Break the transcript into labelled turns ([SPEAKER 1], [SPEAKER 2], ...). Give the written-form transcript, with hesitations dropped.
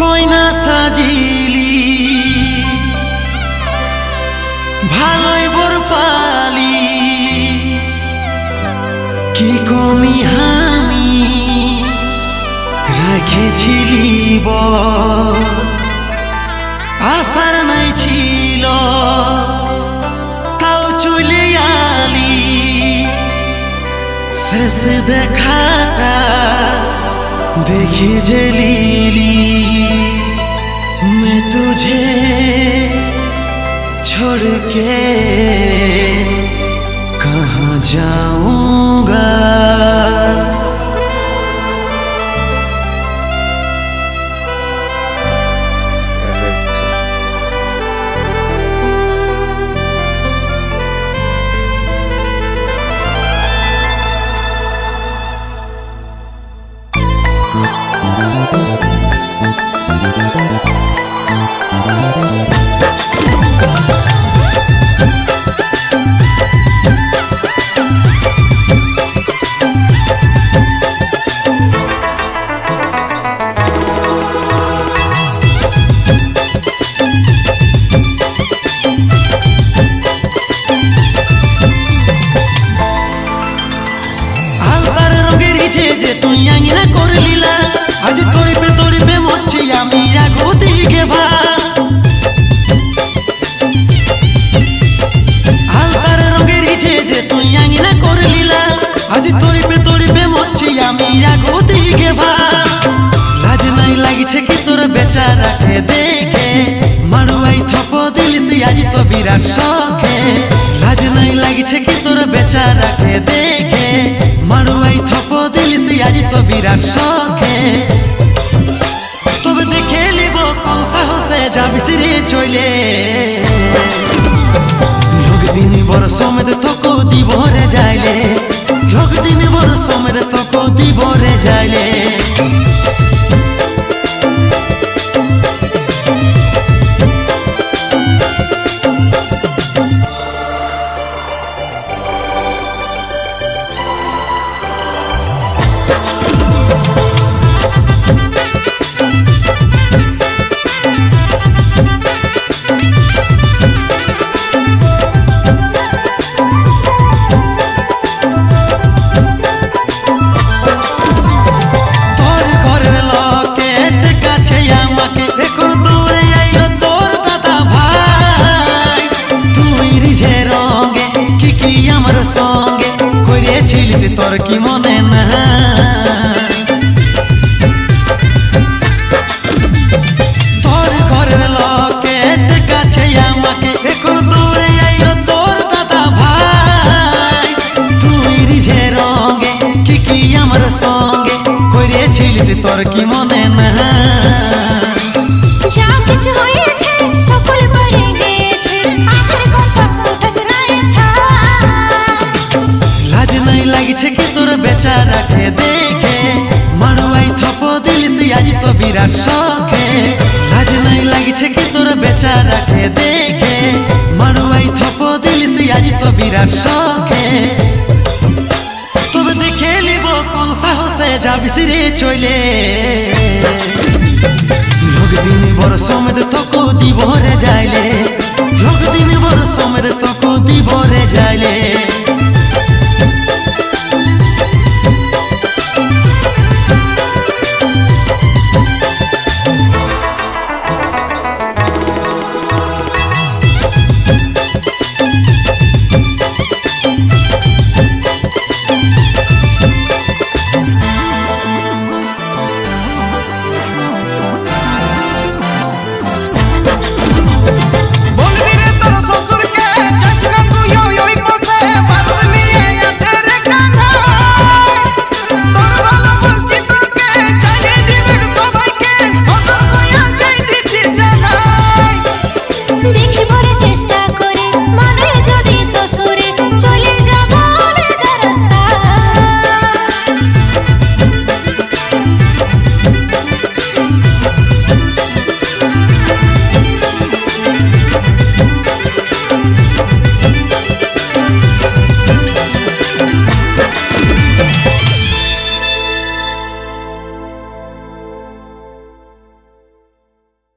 [SPEAKER 1] কইনা সাজিলি ভালোই বর পালি কি কমি আমি রাখেছিলি আসার নাই ছিল তাও চলে আলি শেষ দেখাটা देखी जे लीली मैं तुझे छोड़ के कहाँ जाऊंगा। যে তুই আঙিনা করে লীলা আজ তোরিপে মরছি আমি আগোতে গে ভার হালকার রঙের ইচ্ছে যে তুই আঙিনা করে লীলা আজ তোরিপে মরছি আমি আগোতে গে ভার লাজ নাই লাগিছে কি তোর বেচারাকে দেখে মারুয়াই থপ দিলিসি আজ তো বিরাট শখে লাজ নাই লাগিছে কি তোর বেচারাকে দেখে মারুয়াই থপ দিলিসি আজ তো বিরাট শখে তবে দেখে লিব কোন সাহসে যাবিস রে চলে লোক দিন বড় সমেত তোকে দিব রে যাইলে লোক দিন বড় সমেত তোকে দিব রে যাইলে সঙ্গে করেছিলিস তোর কি মনে না তোর ঘরের লোকের কাছে আমাকে এখন দৌড়ে আইলো তোর দাদা ভাই তুই রিঝে রঙে কি আমার সঙ্গে করেছিলিস তোর কি মনে না
[SPEAKER 2] যা কিছু হয়েছে সকল পরে গেছে আমার কথা উঠাস না
[SPEAKER 1] লাজ নাই লাগিছে কি তোর বেচারাকে দেখে মারুয়াই থপ দিলিসি আজ তো বিরাট শখে লাজ নাই লাগিছে কি তোর বেচারাকে দেখে মারুয়াই থপ দিলিসি আজ তো বিরাট শখে তবে দেখে লিব কোন সাহসে যাবিস রে চলে।